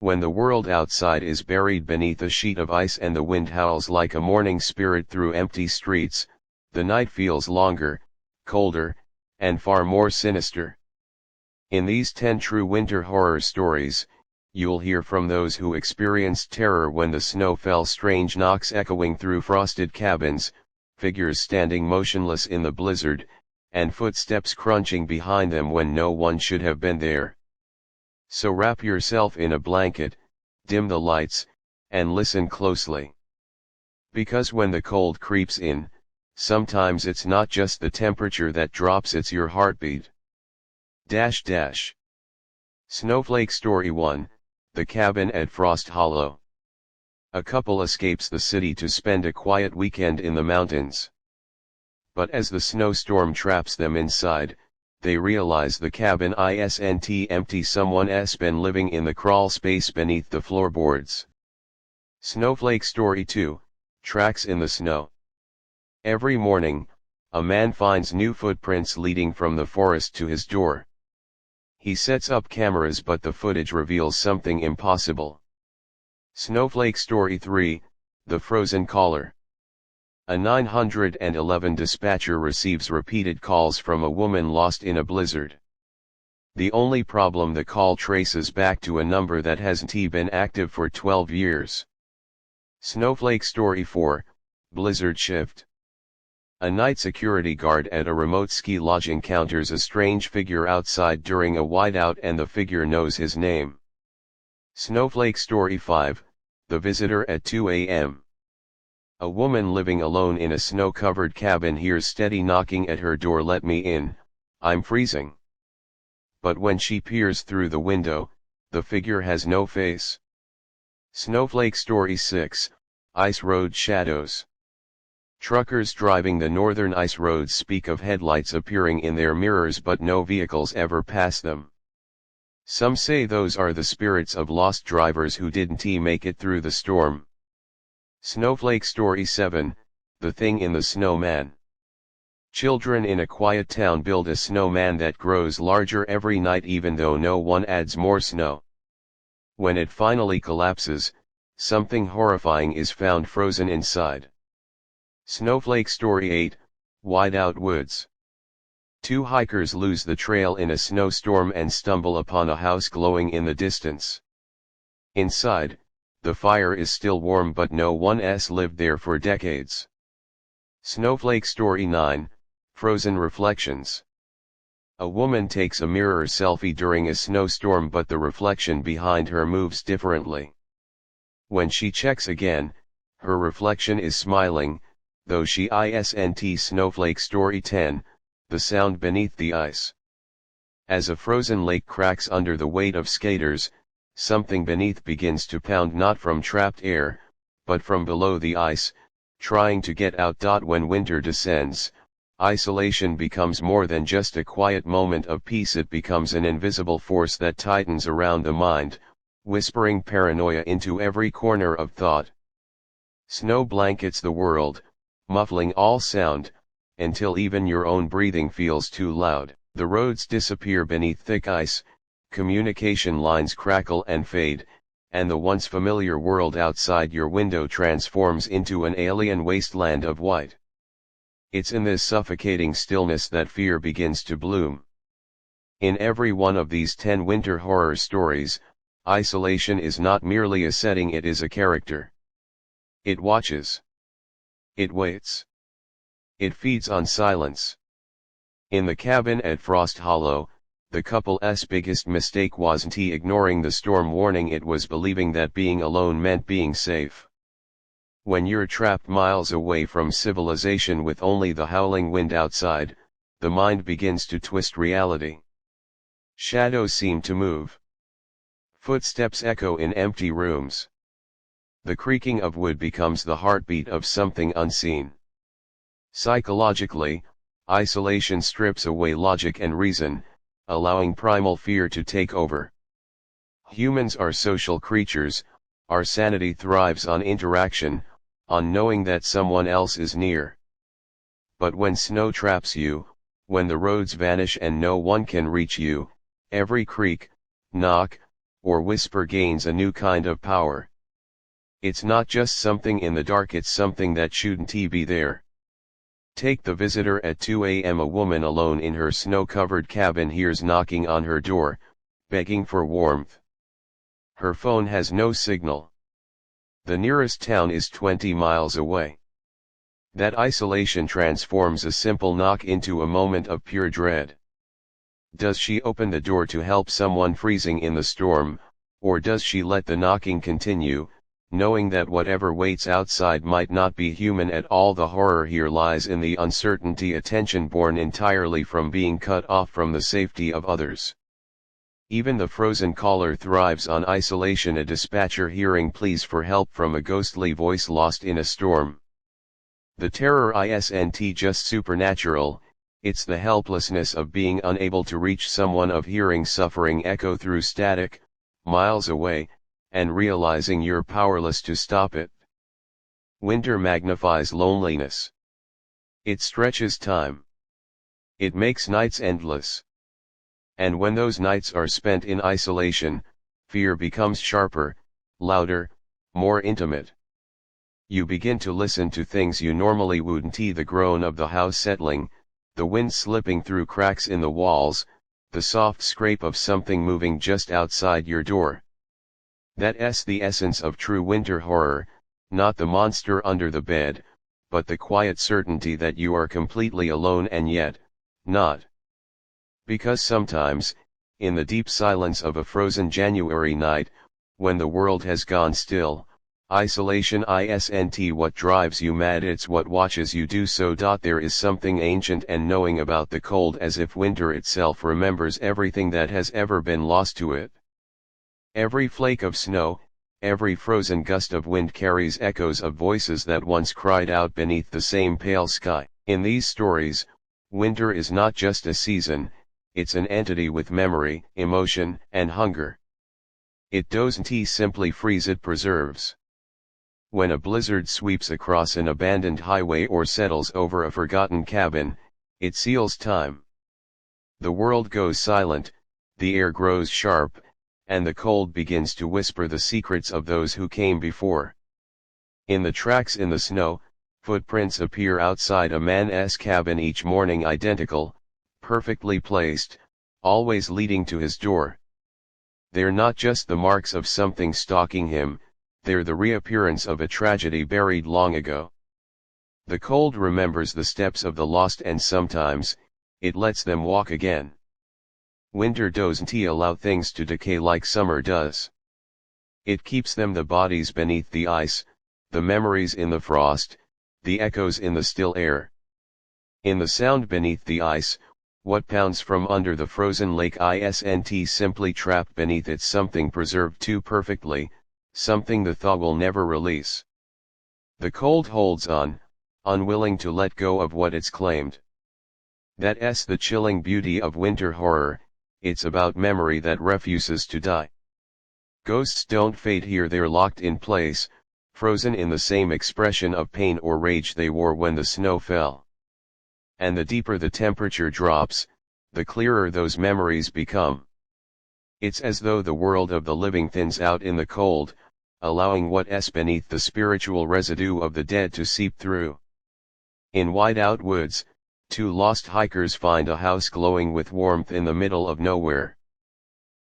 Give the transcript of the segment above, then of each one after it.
When the world outside is buried beneath a sheet of ice and the wind howls like a mourning spirit through empty streets, the night feels longer, colder, and far more sinister. In these 10 true winter horror stories, you'll hear from those who experienced terror when the snow fell, strange knocks echoing through frosted cabins, figures standing motionless in the blizzard, and footsteps crunching behind them when no one should have been there. So wrap yourself in a blanket, dim the lights, and listen closely. Because when the cold creeps in, sometimes it's not just the temperature that drops, it's your heartbeat. Snowflake Story 1, The Cabin at Frost Hollow. A couple escapes the city to spend a quiet weekend in the mountains. But as the snowstorm traps them inside, they realize the cabin isn't empty. Someone's been living in the crawl space beneath the floorboards. Snowflake Story 2, Tracks in the Snow. Every morning, a man finds new footprints leading from the forest to his door. He sets up cameras, but the footage reveals something impossible. Snowflake Story 3, The Frozen Caller. A 911 dispatcher receives repeated calls from a woman lost in a blizzard. The only problem, the call traces back to a number that hasn't been active for 12 years. Snowflake Story 4, Blizzard Shift. A night security guard at a remote ski lodge encounters a strange figure outside during a whiteout, and the figure knows his name. Snowflake Story 5, The Visitor at 2 a.m. A woman living alone in a snow-covered cabin hears steady knocking at her door. "Let me in, I'm freezing." But when she peers through the window, the figure has no face. Snowflake Story 6, Ice Road Shadows. Truckers driving the northern ice roads speak of headlights appearing in their mirrors, but no vehicles ever pass them. Some say those are the spirits of lost drivers who didn't make it through the storm. Snowflake Story 7, The Thing in the Snowman. Children in a quiet town build a snowman that grows larger every night even though no one adds more snow. When it finally collapses, something horrifying is found frozen inside. Snowflake Story 8, Whiteout Woods. 2 hikers lose the trail in a snowstorm and stumble upon a house glowing in the distance. Inside, the fire is still warm, but no one's lived there for decades. Snowflake Story 9, Frozen Reflections. A woman takes a mirror selfie during a snowstorm, but the reflection behind her moves differently. When she checks again, her reflection is smiling, though she isn't. Snowflake Story 10, The Sound Beneath the Ice. As a frozen lake cracks under the weight of skaters, something beneath begins to pound, not from trapped air, but from below the ice, trying to get out. When winter descends, isolation becomes more than just a quiet moment of peace. It becomes an invisible force that tightens around the mind, whispering paranoia into every corner of thought. Snow blankets the world, muffling all sound, until even your own breathing feels too loud. The roads disappear beneath thick ice, communication lines crackle and fade, and the once familiar world outside your window transforms into an alien wasteland of white. It's in this suffocating stillness that fear begins to bloom. In every one of these 10 winter horror stories, isolation is not merely a setting, it is a character. It watches. It waits. It feeds on silence. In The Cabin at Frost Hollow, the couple's biggest mistake wasn't ignoring the storm warning, it was believing that being alone meant being safe. When you're trapped miles away from civilization with only the howling wind outside, the mind begins to twist reality. Shadows seem to move. Footsteps echo in empty rooms. The creaking of wood becomes the heartbeat of something unseen. Psychologically, isolation strips away logic and reason, allowing primal fear to take over. Humans are social creatures, our sanity thrives on interaction, on knowing that someone else is near. But when snow traps you, when the roads vanish and no one can reach you, every creak, knock, or whisper gains a new kind of power. It's not just something in the dark, it's something that shouldn't be there. Take the visitor at 2 a.m. A woman alone in her snow-covered cabin hears knocking on her door, begging for warmth. Her phone has no signal. The nearest town is 20 miles away. That isolation transforms a simple knock into a moment of pure dread. Does she open the door to help someone freezing in the storm, or does she let the knocking continue, knowing that whatever waits outside might not be human at all? The horror here lies in the uncertainty, a tension born entirely from being cut off from the safety of others. Even the frozen caller thrives on isolation, a dispatcher hearing pleas for help from a ghostly voice lost in a storm. The terror isn't just supernatural, it's the helplessness of being unable to reach someone, of hearing suffering echo through static, miles away, and realizing you're powerless to stop it. Winter magnifies loneliness. It stretches time. It makes nights endless. And when those nights are spent in isolation, fear becomes sharper, louder, more intimate. You begin to listen to things you normally wouldn't: the groan of the house settling, the wind slipping through cracks in the walls, the soft scrape of something moving just outside your door. That's the essence of true winter horror, not the monster under the bed, but the quiet certainty that you are completely alone and yet, not. Because sometimes, in the deep silence of a frozen January night, when the world has gone still, isolation isn't what drives you mad, it's what watches you do so. There is something ancient and knowing about the cold, as if winter itself remembers everything that has ever been lost to it. Every flake of snow, every frozen gust of wind carries echoes of voices that once cried out beneath the same pale sky. In these stories, winter is not just a season, it's an entity with memory, emotion, and hunger. It doesn't simply freeze, it preserves. When a blizzard sweeps across an abandoned highway or settles over a forgotten cabin, it seals time. The world goes silent, the air grows sharp, and the cold begins to whisper the secrets of those who came before. In the tracks in the snow, footprints appear outside a man's cabin each morning, identical, perfectly placed, always leading to his door. They're not just the marks of something stalking him, they're the reappearance of a tragedy buried long ago. The cold remembers the steps of the lost, and sometimes, it lets them walk again. Winter doesn't allow things to decay like summer does. It keeps them, the bodies beneath the ice, the memories in the frost, the echoes in the still air. In the sound beneath the ice, what pounds from under the frozen lake isn't simply trapped beneath it, something preserved too perfectly, something the thaw will never release. The cold holds on, unwilling to let go of what it's claimed. That's the chilling beauty of winter horror, it's about memory that refuses to die. Ghosts don't fade here, they're locked in place, frozen in the same expression of pain or rage they wore when the snow fell. And the deeper the temperature drops, the clearer those memories become. It's as though the world of the living thins out in the cold, allowing what's beneath, the spiritual residue of the dead, to seep through. In white-out woods, two lost hikers find a house glowing with warmth in the middle of nowhere.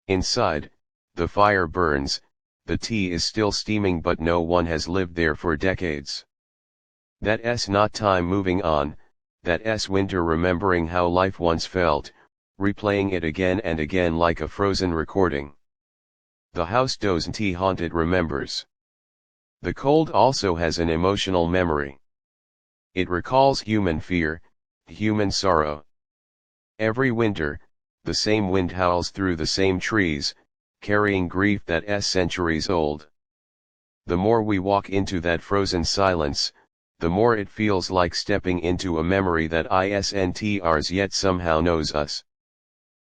Inside, the fire burns, the tea is still steaming, but no one has lived there for decades. That's not time moving on, that's winter remembering how life once felt, replaying it again and again like a frozen recording. The house doesn't haunt, it remembers. The cold also has an emotional memory. It recalls human fear, human sorrow. Every winter, the same wind howls through the same trees, carrying grief that's centuries old. The more we walk into that frozen silence, the more it feels like stepping into a memory that isn't ours yet somehow knows us.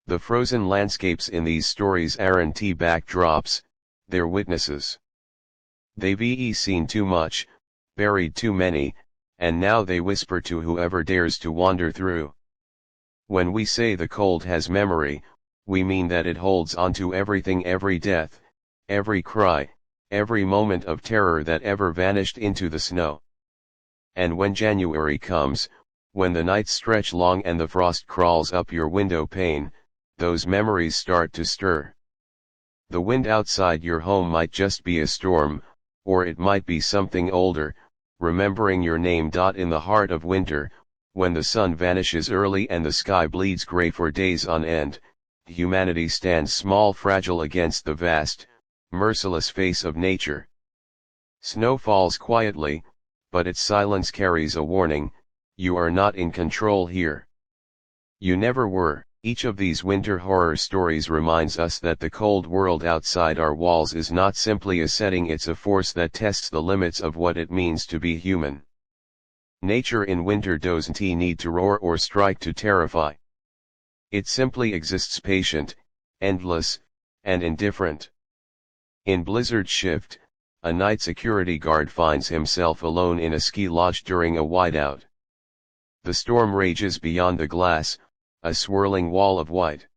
The frozen landscapes in these stories aren't backdrops, they're witnesses. They've seen too much, buried too many, and now they whisper to whoever dares to wander through. When we say the cold has memory, we mean that it holds onto everything, every death, every cry, every moment of terror that ever vanished into the snow. And when January comes, when the nights stretch long and the frost crawls up your window pane, those memories start to stir. The wind outside your home might just be a storm, or it might be something older, remembering your name. In the heart of winter, when the sun vanishes early and the sky bleeds gray for days on end, humanity stands small, fragile against the vast, merciless face of nature. Snow falls quietly, but its silence carries a warning: you are not in control here. You never were. Each of these winter horror stories reminds us that the cold world outside our walls is not simply a setting, it's a force that tests the limits of what it means to be human. Nature in winter doesn't need to roar or strike to terrify. It simply exists, patient, endless, and indifferent. In Blizzard Shift, a night security guard finds himself alone in a ski lodge during a whiteout. The storm rages beyond the glass, a swirling wall of white.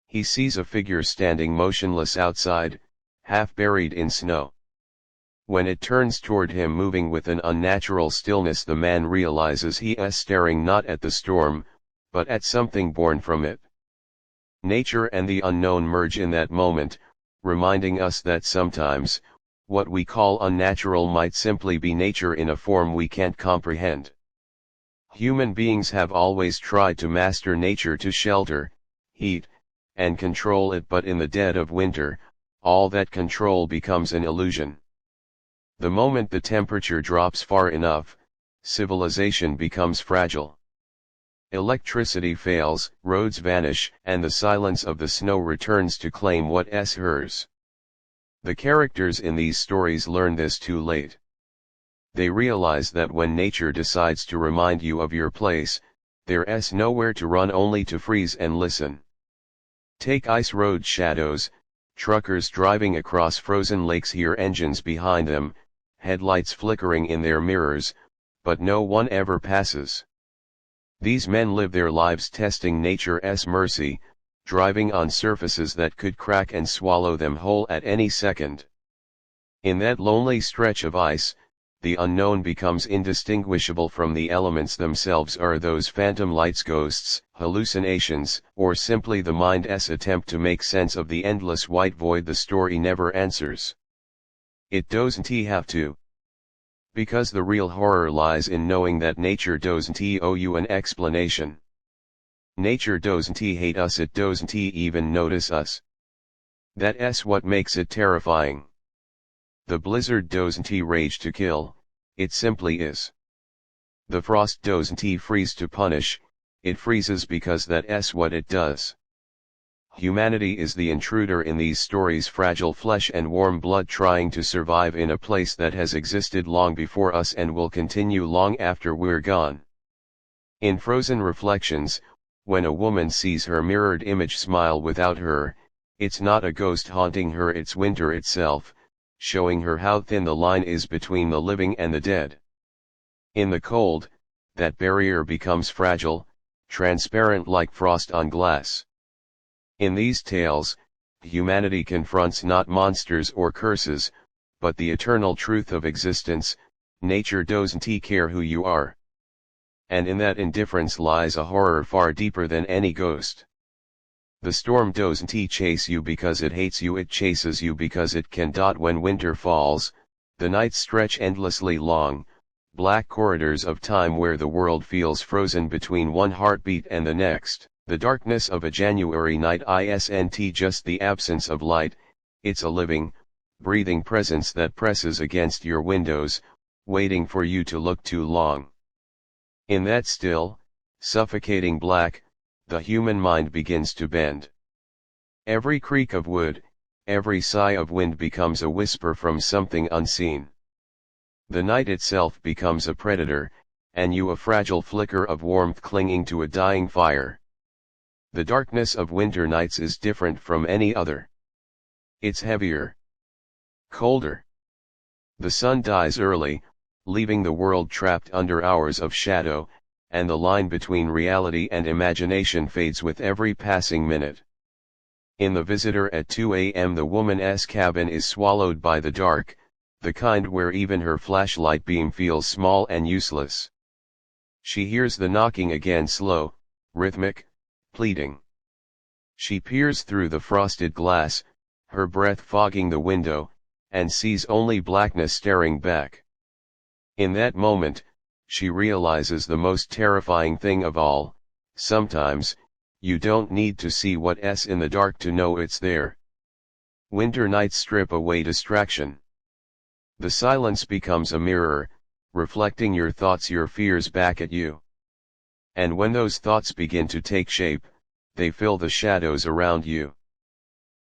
He sees a figure standing motionless outside, half buried in snow. When it turns toward him moving with an unnatural stillness, the man realizes he is staring not at the storm, but at something born from it. Nature and the unknown merge in that moment, reminding us that sometimes, what we call unnatural might simply be nature in a form we can't comprehend. Human beings have always tried to master nature, to shelter, heat, and control it, but in the dead of winter, all that control becomes an illusion. The moment the temperature drops far enough, civilization becomes fragile. Electricity fails, roads vanish, and the silence of the snow returns to claim what's hers. The characters in these stories learn this too late. They realize that when nature decides to remind you of your place, there's nowhere to run, only to freeze and listen. Take ice road shadows. Truckers driving across frozen lakes hear engines behind them, headlights flickering in their mirrors, but no one ever passes. These men live their lives testing nature's mercy, driving on surfaces that could crack and swallow them whole at any second. In that lonely stretch of ice, the unknown becomes indistinguishable from the elements themselves. Are those phantom lights ghosts, hallucinations, or simply the mind's attempt to make sense of the endless white void the story never answers? It doesn't have to. Because the real horror lies in knowing that nature doesn't owe you an explanation. Nature doesn't hate us, it doesn't even notice us. That's what makes it terrifying. The blizzard doesn't rage to kill, it simply is. The frost doesn't freeze to punish, it freezes because that's what it does. Humanity is the intruder in these stories, fragile flesh and warm blood trying to survive in a place that has existed long before us and will continue long after we're gone. In Frozen Reflections, when a woman sees her mirrored image smile without her, it's not a ghost haunting her, it's winter itself, showing her how thin the line is between the living and the dead. In the cold, that barrier becomes fragile, transparent like frost on glass. In these tales, humanity confronts not monsters or curses, but the eternal truth of existence. Nature doesn't care who you are. And in that indifference lies a horror far deeper than any ghost. The storm doesn't chase you because it hates you, it chases you because it can. When winter falls, the nights stretch endlessly long, black corridors of time where the world feels frozen between one heartbeat and the next. The darkness of a January night isn't just the absence of light, it's a living, breathing presence that presses against your windows, waiting for you to look too long. In that still, suffocating black, the human mind begins to bend. Every creak of wood, every sigh of wind becomes a whisper from something unseen. The night itself becomes a predator, and you a fragile flicker of warmth clinging to a dying fire. The darkness of winter nights is different from any other. It's heavier, colder. The sun dies early, leaving the world trapped under hours of shadow, and the line between reality and imagination fades with every passing minute. In The Visitor at 2 a.m. the woman's cabin is swallowed by the dark, the kind where even her flashlight beam feels small and useless. She hears the knocking again, slow, rhythmic, pleading. She peers through the frosted glass, her breath fogging the window, and sees only blackness staring back. In that moment, she realizes the most terrifying thing of all: sometimes, you don't need to see what's in the dark to know it's there. Winter nights strip away distraction. The silence becomes a mirror, reflecting your thoughts, your fears back at you. And when those thoughts begin to take shape, they fill the shadows around you.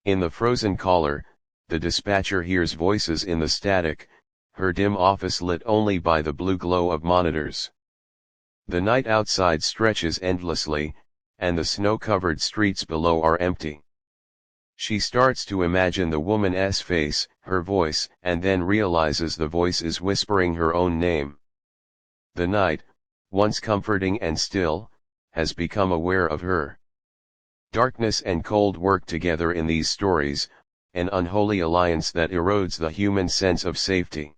In The Frozen Caller, the dispatcher hears voices in the static, her dim office lit only by the blue glow of monitors. The night outside stretches endlessly, and the snow-covered streets below are empty. She starts to imagine the woman's face, her voice, and then realizes the voice is whispering her own name. The night, once comforting and still, has become aware of her. Darkness and cold work together in these stories, an unholy alliance that erodes the human sense of safety.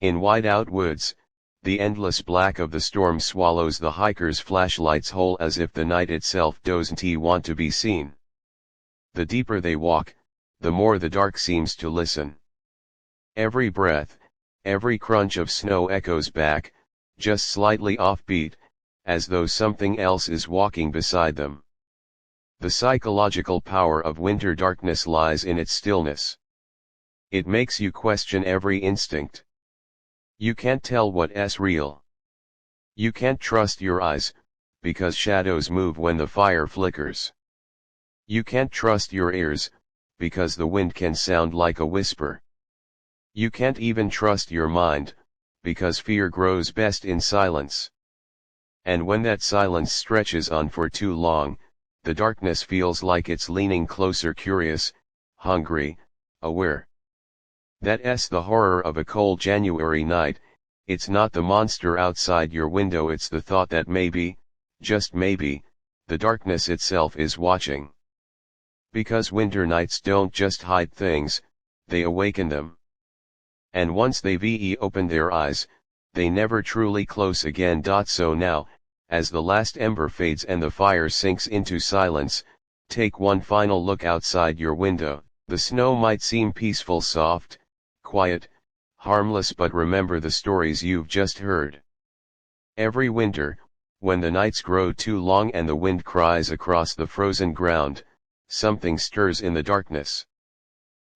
In Whiteout Woods, the endless black of the storm swallows the hikers' flashlights whole as if the night itself doesn't want to be seen. The deeper they walk, the more the dark seems to listen. Every breath, every crunch of snow echoes back, just slightly offbeat, as though something else is walking beside them. The psychological power of winter darkness lies in its stillness. It makes you question every instinct. You can't tell what's real. You can't trust your eyes, because shadows move when the fire flickers. You can't trust your ears, because the wind can sound like a whisper. You can't even trust your mind, because fear grows best in silence. And when that silence stretches on for too long, the darkness feels like it's leaning closer, curious, hungry, aware. That's the horror of a cold January night. It's not the monster outside your window, it's the thought that maybe, just maybe, the darkness itself is watching. Because winter nights don't just hide things, they awaken them. And once they've opened their eyes, they never truly close again. So now, as the last ember fades and the fire sinks into silence, take one final look outside your window. The snow might seem peaceful, soft, quiet, harmless, but remember the stories you've just heard. Every winter, when the nights grow too long and the wind cries across the frozen ground, something stirs in the darkness.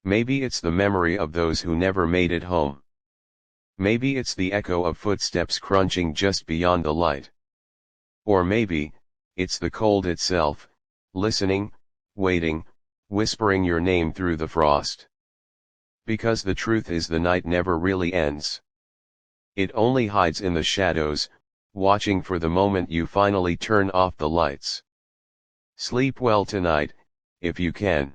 Maybe it's the memory of those who never made it home. Maybe it's the echo of footsteps crunching just beyond the light. Or maybe, it's the cold itself, listening, waiting, whispering your name through the frost. Because the truth is, the night never really ends. It only hides in the shadows, watching for the moment you finally turn off the lights. Sleep well tonight, if you can.